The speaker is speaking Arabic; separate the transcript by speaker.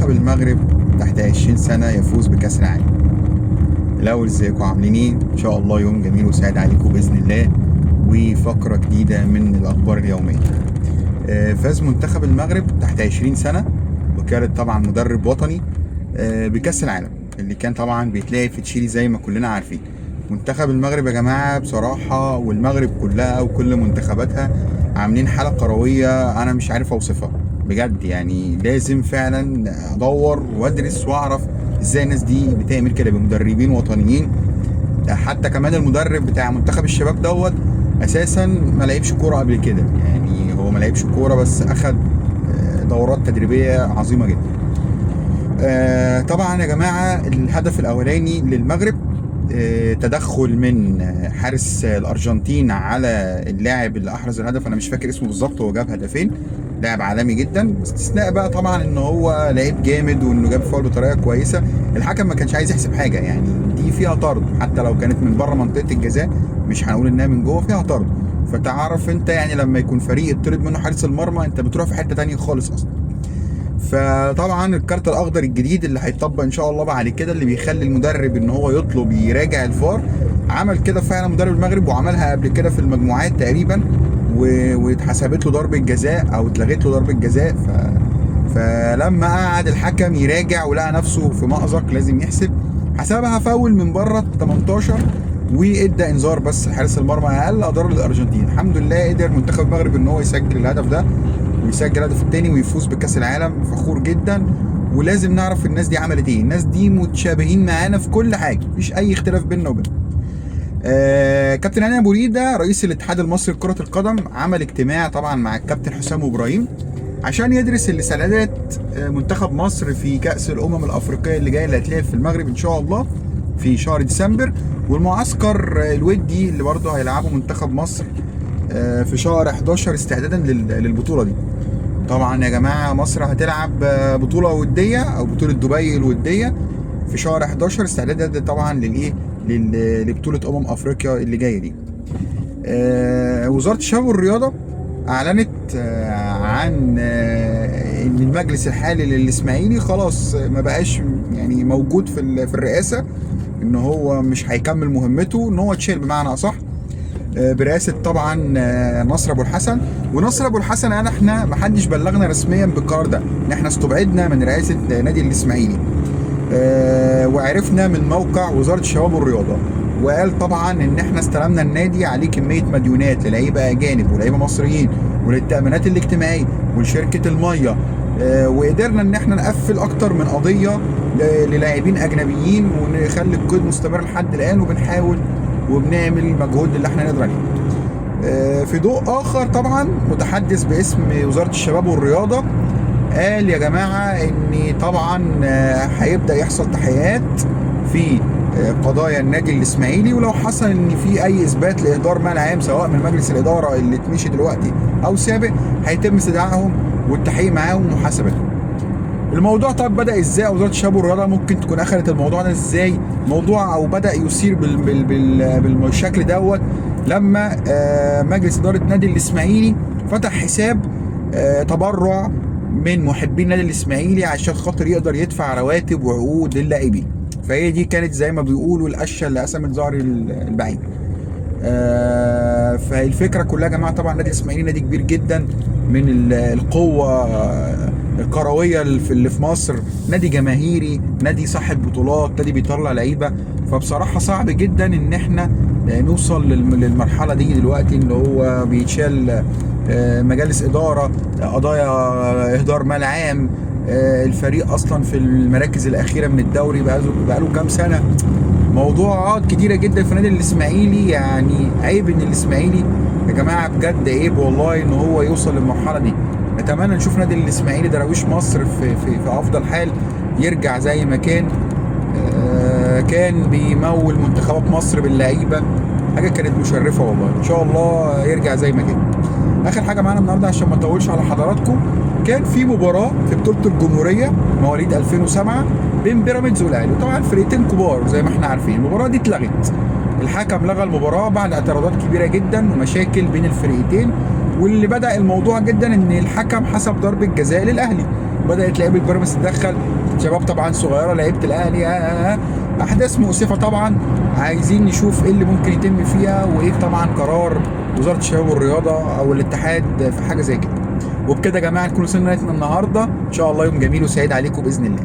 Speaker 1: منتخب المغرب تحت 20 سنة يفوز بكأس العالم. الأول ازيكم عاملين ايه؟ إن شاء الله يوم جميل وسعيد عليكم بإذن الله، وفقرة جديدة من الأخبار اليومية. فاز منتخب المغرب تحت 20 سنة وكانت طبعا مدرب وطني بكأس العالم اللي كان طبعا بيتلعب في تشيلي زي ما كلنا عارفين. منتخب المغرب يا جماعة بصراحة، والمغرب كلها وكل منتخباتها عاملين حالة كروية أنا مش عارف أوصفها بجد. يعني لازم فعلا أدور وأدرس وأعرف إزاي الناس دي بتعمل كده بمدربين وطنيين. حتى كمان المدرب بتاع منتخب الشباب دوت أساسا ما لعبش كورة قبل كده، يعني هو ما لعبش كورة بس أخد دورات تدريبية عظيمة جدا. طبعا يا جماعة الهدف الأولاني للمغرب تدخل من حارس الأرجنتين على اللاعب اللي أحرز الهدف، أنا مش فاكر اسمه بالظبط، هو جاب هدفين، لاعب عالمي جدا، باستثناء بقى طبعا إن هو لعيب جامد وإنه جاب فاول بطريقة كويسة. الحكم ما كانش عايز يحسب حاجة، يعني دي فيها طرد حتى لو كانت من بره منطقة الجزاء، مش هنقول إنها من جوه، فيها طرد. فتعرف أنت يعني لما يكون فريق اتطرد منه حارس المرمى أنت بتروح في حتة تانية خالص أصلا. فطبعا الكارت الاخضر الجديد اللي هيطبق ان شاء الله بعد كده اللي بيخلي المدرب ان هو يطلب يراجع الفار، عمل كده فعلا مدرب المغرب وعملها قبل كده في المجموعات تقريبا، واتحسبت له ضربه جزاء او اتلغت له ضربه جزاء. فلما قعد الحكم يراجع ولقى نفسه في مأزق لازم يحسب، حسبها فاول من بره 18 وادى انذار بس لحارس المرمى، اقل اضرار للارجنتين. الحمد لله قدر منتخب المغرب ان هو يسجل الهدف ده ويسجل الهدف الثاني ويفوز بكاس العالم، فخور جدا. ولازم نعرف الناس دي عملت ايه، الناس دي متشابهين معانا في كل حاجه، مفيش اي اختلاف بيننا وبينهم. كابتن هاني ابو ريده رئيس الاتحاد المصري لكره القدم عمل اجتماع طبعا مع الكابتن حسام ابراهيم عشان يدرس الاستعدادات منتخب مصر في كاس الامم الافريقيه اللي جايه اللي هتلعب في المغرب ان شاء الله في شهر ديسمبر، والمعسكر الودي اللي برضه هيلعبه منتخب مصر في شهر 11 استعدادا للبطوله دي. طبعا يا جماعه مصر هتلعب بطوله وديه او بطوله دبي الوديه في شهر 11 استعدادا طبعا للايه لبطوله افريقيا اللي جايه دي. وزاره الشباب والرياضه اعلنت عن ان المجلس الحالي للاسماعيلي خلاص ما بقاش يعني موجود في الرئاسه، ان هو مش هيكمل مهمته، ان هو اتشال بمعنى اصح، برئاسه طبعا نصر ابو الحسن. ونصر ابو الحسن قال احنا ما حدش بلغنا رسميا بالقرار ده، ان احنا استبعدنا من رئاسه نادي الاسماعيلي وعرفنا من موقع وزاره الشباب والرياضه. وقال طبعا ان احنا استلمنا النادي عليه كميه مديونات للعيبه اجانب ولعيبه مصريين وللتامينات الاجتماعيه ولشركه الميه، وقدرنا ان احنا نقفل اكتر من قضيه للاعبين اجنبيين ونخلي القيد مستمر لحد الان، وبنحاول وبنعمل المجهود اللي احنا نقدر عليه. في ضوء اخر طبعا متحدث باسم وزاره الشباب والرياضه قال يا جماعه ان طبعا هيبدا يحصل تحقيقات في قضايا النادي الاسماعيلي، ولو حصل ان في اي اثبات لاهدار مال عام سواء من مجلس الاداره اللي اتمشي دلوقتي او سابق هيتم استدعائهم والتحقيق معاهم ومحاسبتهم. الموضوع طب بدأ ازاي؟ وزارة الشباب والرياضة ممكن تكون اخذت الموضوع ده ازاي؟ موضوع او بدأ يثير بالشكل دوت لما مجلس إدارة نادي الإسماعيلي فتح حساب تبرع من محبين نادي الإسماعيلي عشان خاطر يقدر يدفع رواتب وعقود للاعبين. فهي دي كانت زي ما بيقولوا القشة اللي قسمت ظهر البعيد. فالفكرة كلها يا جماعة طبعا نادي الإسماعيلي نادي كبير جدا من القوة الكرويه اللي في مصر، نادي جماهيري، نادي صاحب بطولات، نادي بيطلع لعيبه. فبصراحه صعب جدا ان احنا نوصل للمرحله دي دلوقتي ان هو بيتشال مجالس اداره، قضايا اهدار مال عام، الفريق اصلا في المراكز الاخيره من الدوري بقاله كام سنه. موضوعات كتيره جدا في نادي الاسماعيلي، يعني عيب ان الاسماعيلي يا جماعه بجد عيب والله ان هو يوصل للمرحله دي. نتمنى نشوف نادي الاسماعيلي دراويش مصر في افضل حال، يرجع زي ما كان كان بيمول منتخبات مصر باللعيبه، حاجه كانت مشرفه والله. ان شاء الله يرجع زي ما كان. اخر حاجه معانا النهارده عشان ما اطولش على حضراتكم، كان في مباراه في بطوله الجمهوريه مواليد 2007 بين بيراميدز والاهلي، وطبعا فرقتين كبار زي ما احنا عارفين. المباراه دي اتلغت، الحكم لغى المباراه بعد اعتراضات كبيره جدا ومشاكل بين الفرقتين، واللي بدأ الموضوع جدا ان الحكم حسب ضربة جزاء للاهلي بدات لعيبه بيراميدز تتدخل، شباب طبعا صغيره لعيبه الاهلي. احداث مؤسفه طبعا، عايزين نشوف ايه اللي ممكن يتم فيها، وايه طبعا قرار وزاره الشباب والرياضه او الاتحاد في حاجه زي كده. وبكده يا جماعه نكون وصلنا لغايه النهارده، ان شاء الله يوم جميل وسعيد عليكم باذن الله.